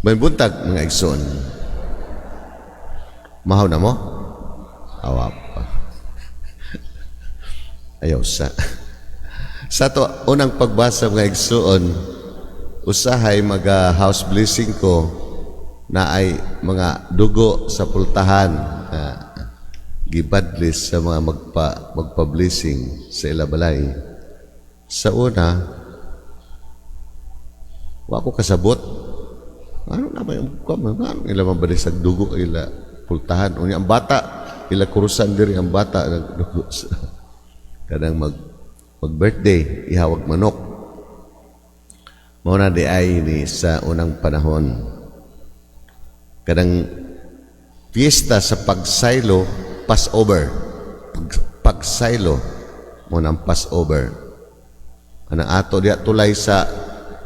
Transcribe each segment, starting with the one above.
May buntag mga igsoon. Mahaw na mo? Awap pa. Ayaw sa. Sa to, unang pagbasa mga igsoon, usahay mag-house blessing ko na ay mga dugo sa pultahan gibadlis sa mga magpa-blessing sa ilabalay. Sa una, wa ko kasabot. Ano naman yung ano ila mabadlis ang dugo ila pultahan. Unya ang bata, ila kurusan diri ang bata nagdugo sa kadang mag-birthday, ihawag manok. Muna di ay ni sa unang panahon. Kadang fiesta sa pagsaylo, Passover. Pagsaylo, muna ang Passover. Anang ato diya tulay sa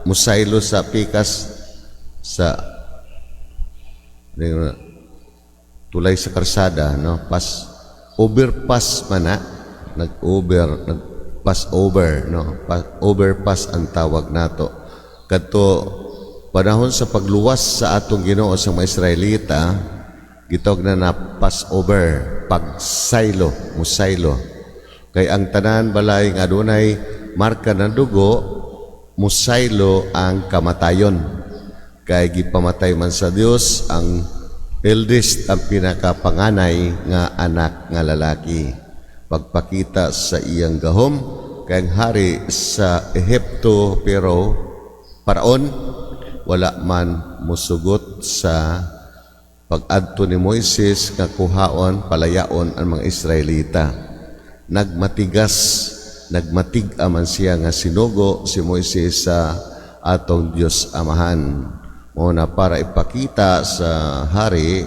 musaylo sa pikas sa tulay sa karsada, no? Overpass man na, Passover, no? Overpass ang tawag nato. Kadto panahon sa pagluwas sa atong Ginoo sa mga Israelita, gitawag na Passover, pagsaylo, musaylo. Kay ang tanan balay nga adunay marka ng dugo, musaylo ang kamatayon. Kay gipamatay man sa Dios ang eldest, ang pinakapanganay nga anak nga lalaki. Pagpakita sa iyang gahom kay ang hari sa Ehipto pero paraon wala man musugot sa pag-adto ni Moises nga kuhaon palayaon ang mga Israelita. Nagmatiga man siya nga sinugo si Moises sa atong Dios Amahan. Muna para ipakita sa hari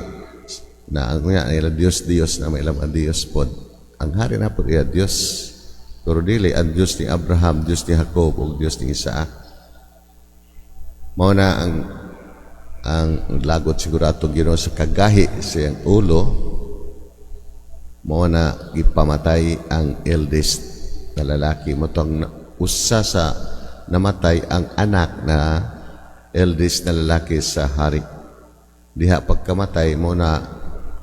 na ang nila Diyos na may ilang ang Diyos po. Ang hari na po iya Diyos. Pero dili ang Diyos ni Abraham, Diyos ni Jacob, o Diyos ni Isaac. Muna ang lagot siguro atong Ginoo sa kagahi sa iyang ulo, muna ipamatay ang eldest na lalaki. Matong usa sa namatay ang anak na eldest na lalaki sa hari. Diha pagkamatay mo na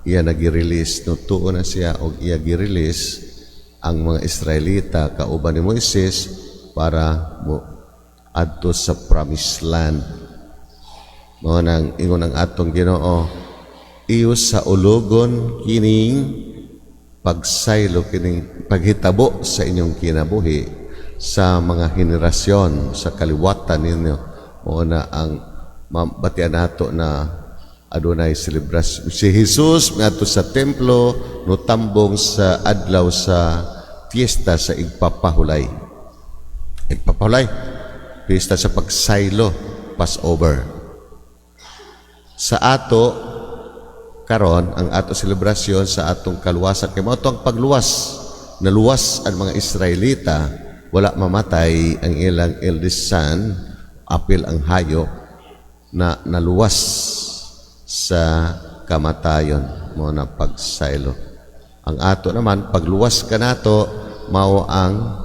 iya nag-release, no, tuon na siya o iya gi-release ang mga Israelita kauban ni Moises para mo adto sa promised land. Mo nang ingon ang atong Ginoo, iyo sa ulogon kining pagsaylo, kining paghitabo sa inyong kinabuhi sa mga henerasyon sa kaliwatan ninyo. O na ang mabatian nato na adunay celebration si Jesus ngadto sa templo no tambong sa adlaw sa fiesta sa igpapahulay fiesta sa pagsaylo, Passover. Sa ato karon ang ato selebrasyon sa atong kaluwasan kay mao ang pagluwas, naluwas ang mga Israelita, wala mamatay ang ilang eldest son, apil ang hayop na naluwas sa kamatayon mo na pagsaylo. Ang ato naman pagluwas ka nato mao ang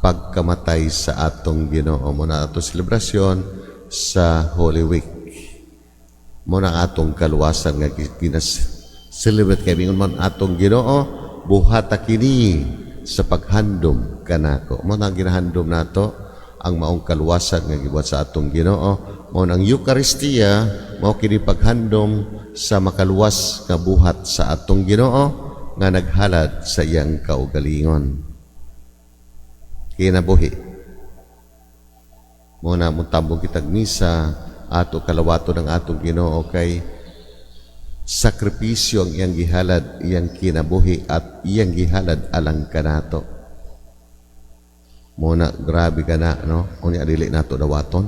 pagkamatay sa atong Ginoo. Mo na ato selebrasyon sa Holy Week. Mo na atong kaluwasan nga celebrate kay bingon man atong Ginoo, buhata kini sa paghandom kanako. Mo na ginahandom nato ang maong kaluwasan nga gibuhat sa atong Ginoo. Mao ang Eucharistia, mao kini paghandom sa makaluwas nga buhat sa atong Ginoo nga naghalad sa iyang kaugalingon. Kinabuhi. Mao na mutambong kitag misa ato kalawato ng atong Ginoo kay sakripisyo ang iyang gihalad, iyang kinabuhi at iyang gihalad alang kanato. Muna, grabe ka na, no? Unya dili nato dawaton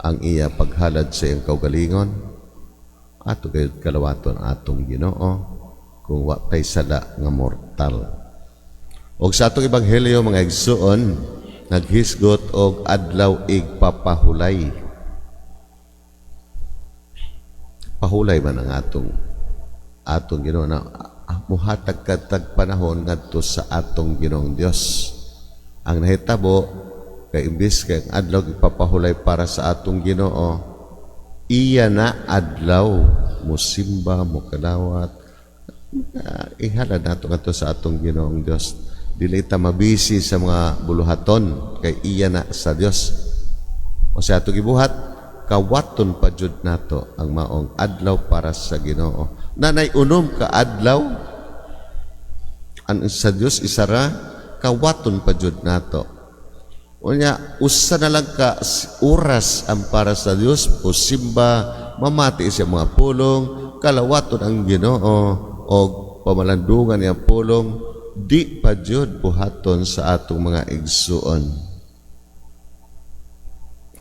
ang iya paghalad sa iyang kaugalingon. Ato kayo kalawaton atong Ginoo kung wa tay sala nga mortal. Og sa atong ebanghelyo mga igsoon, naghisgot og adlaw igpapahulay. Pahulay man ang atong Ginoo na muhatag katag panahon ngadto sa atong Ginoong Dios. Ang nahitabo kay imbis kay adlaw ipapahulay para sa atong Ginoo, iya na adlaw musimba mo kadawat ihala nato kadto sa atong Ginoong Dios. Dili ta mabisi sa mga buluhaton kay iya na sa Dios. O sa ato gibuhat kawaton pa jud nato ang maong adlaw para sa Ginoo. Nanay unom ka adlaw an sa Dios isara kawaton pa jud nato. Unya usa na lang ka oras ang para sa Dios o simba mamati sa mga pulong kalawaton ang Ginoo o pamalandungan niya pulong di pa jud buhaton sa atong mga igsuon.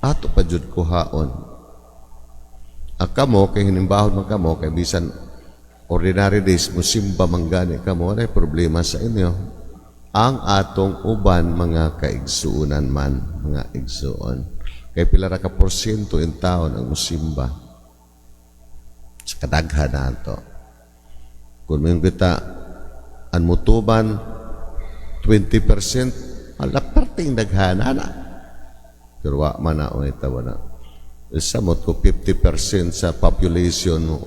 Ato pa jud kuhaon. Kamo kay hinimbahon man kamo kay bisan ordinary days musimba manggani kamo na problema sa inyo. Ang atong uban mga kaigsuunan man, mga igsuon. Kay pila ra ka porsyento in taon ang musimba. Sa kadaghan nato. Kung may kita ang mutuban 20%, ala parting daghana na. Pero wa man na o itawa na. Samot ko 50% sa population mo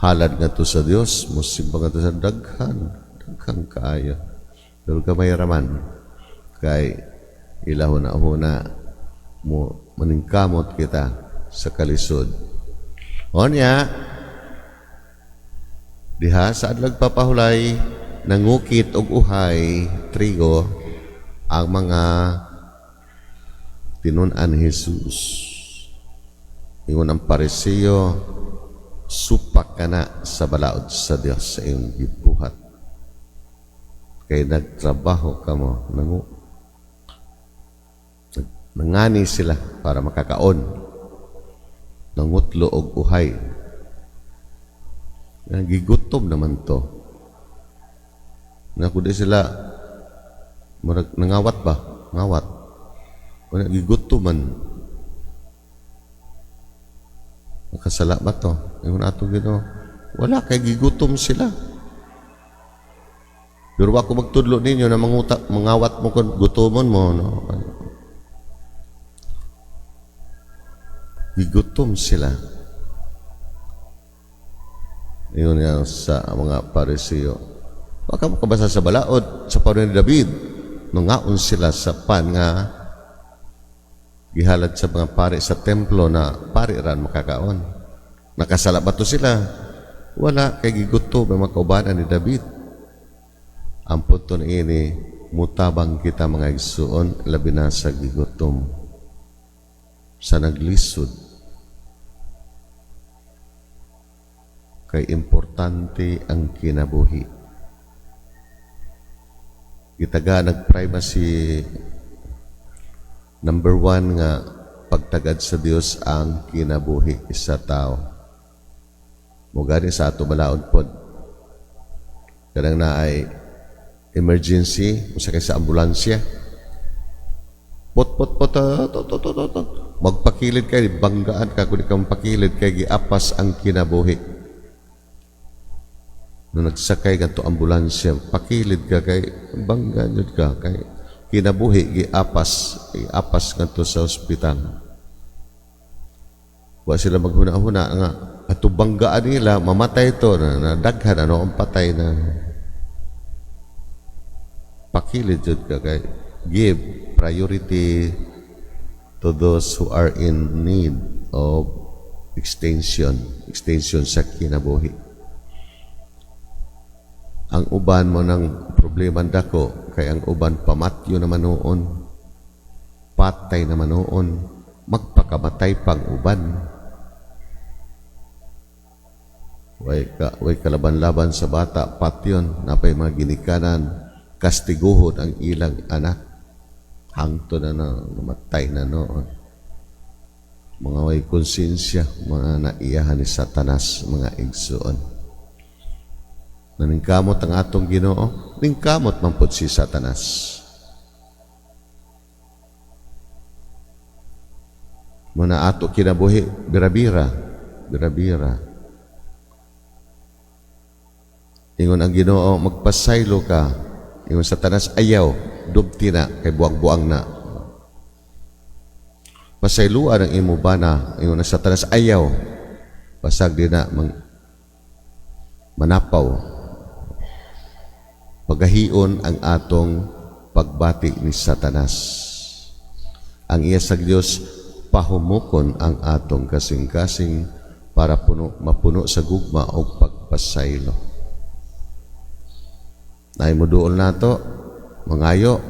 halad nga to sa Dios, musimba nga to sa daghang kaayo. Pero kamay raman kay ilahuna-huna mo maningkamot kita sa kalisod. Onya diha sa adlag papahulay nangukit og uhay trigo ang mga tinun-an Jesus. Ingon ang Pariseo, supak ka na sa balaod sa Dios sa iyong gibuhat. Kay nagtrabaho ka mo, nangani sila para makakaon. Nangutlo og uhay. Gigutom naman to. Nakudi sila, nangawat ba? Ngawat. Wala gigutoman. Nakasala ba to? Yung atong Ginoo. Wala, kay gigutom sila. Pero ako magtudlo ninyo na mangawat mo kung gutomon mo. No? Gigutom sila. Yun yan sa mga Pariseo. Baka mo kabasa sa balaod, sa panahon ni David, nung ngaon sila sa pan nga gihalad sa mga pari sa templo na pari ran makakaon. Nakasala ba to sila? Wala, kay gigutom ang mga kaubanan ni David. Ang puton ini, mutabang kita mga igsuon, labi na sa gigutom, sa naglisod. Kay importante ang kinabuhi. Gitaga nag-privacy, number 1 nga, pagtagad sa Dios ang kinabuhi sa tao. Mugani sa ato balaod pod. Kadang na ay emergency, usa kay sa ambulansya. Pot magpakilid kay banggaan ka kun ikaw pakilid kay giapas ang kinabuhi. Nung nagsakay ka to ambulansya, pakilid ka kay banggaan jud ka kay kinabuhi giapas ngadto sa ospital. Wa sila maghuna-huna nga ato banggaan nila mamatay to na daghan ano ang patay na. Pakilid jud ka kay give priority to those who are in need of extension sa kinabuhi. Ang uban mo ng problema dako kay ang uban pamatyo naman noon, patay naman noon, magpakamatay pang uban. Way kalaban-laban sa bata, patyon, napay mga ginikanan, kastiguhon ang ilang anak hangto na namatay na noon. Mga way konsensya, mga naiyahan ni Satanas, mga igsuon. Naningkamot ang atong Ginoo, ningkamot man pud si Satanas. Muna ato kinabuhi, birabira. Ingon ang Ginoo, magpasaylo ka. Yung Satanas ayaw, dugti na, kay buang-buang na. pasayluan ang imo bana, ingon na Satanas ayaw, basag di na manapaw, pagahion ang atong pagbati ni Satanas. Ang iya sa Dios pahumukon ang atong kasing-kasing para mapuno sa gugma o pagpasaylo. Nay muduol nato mangayo,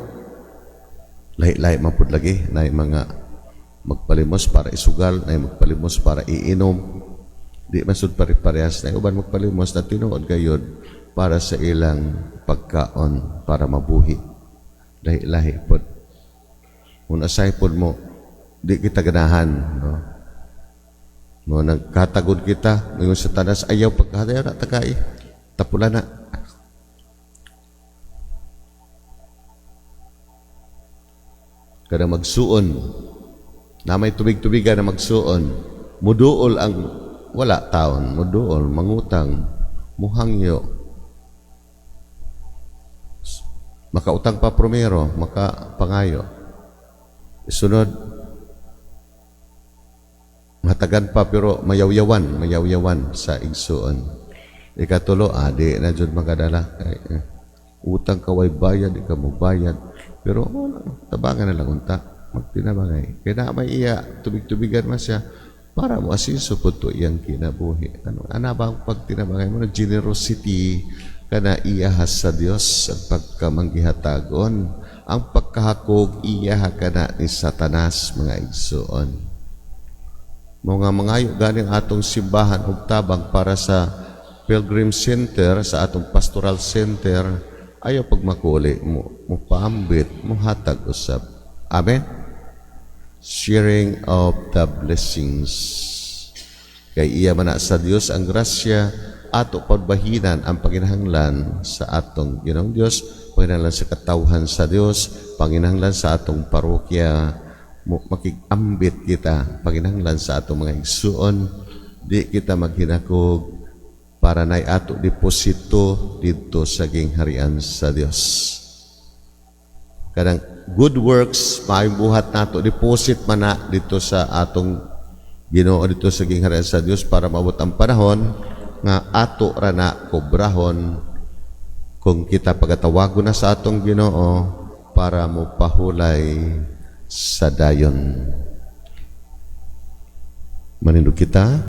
lahi-lahi mapud lagi, nay mga magpalimos para isugal, nay magpalimos para iinom, di masud pare-parehas, nay uban magpalimos na tinuod gayud para sa ilang pagkaon para mabuhi. Lahi-lahi pod. Kung asay pod mo, di kita ganahan, no? No, nagkatagod kita, ngayon sa tanas, ayaw pagkahadayo na takai, tapula na. Kada magsuon, na may tubig-tubigan na magsuon, muduol ang wala taon, muduol, mangutang, muhangyo, makautang pa primero, makapangayo. Isunod, matagan pa pero mayawyawan sa igsuon. Ikatulo, di na dyan makadala. Utang kaway bayad, di ka mo bayad. Pero tabangan na lang unta, magtinabangay. Kaya na may iya, tubig-tubigan man siya, para mo asinso po ito iyang kinabuhi. Ano ba ang pagtinabangay mo? Generosity ka na iyahas sa Diyos ang pagkamanggihatagon. Ang pagkahakog iyaha ka na ni Satanas, mga igsuon. Mga mangayo ganing atong simbahan ug tabang para sa Pilgrim Center, sa atong Pastoral Center, ayaw pagmakuli mo paambit, mo hatag usab. Amen? Sharing of the blessings. Kay iya man sa Dios ang grasya, ato pagbahinan ang panginahanglan sa atong Ginoong Dios, panginahanglan sa katawhan sa Dios, panginahanglan sa atong parokya, makikambit kita, panginahanglan sa atong mga igsuon, di kita maghinakog para na ato deposito dito sa gingharian sa Dios. Kadang good works, maayong buhat nato, deposit man na dito sa atong Ginoo, dito sa gingharian sa Dios para maabot ang panahon nga ato ra na kobrahon kung kita pagatawagon na sa atong Ginoo para mo pahulay sa dayon. Manindog kita.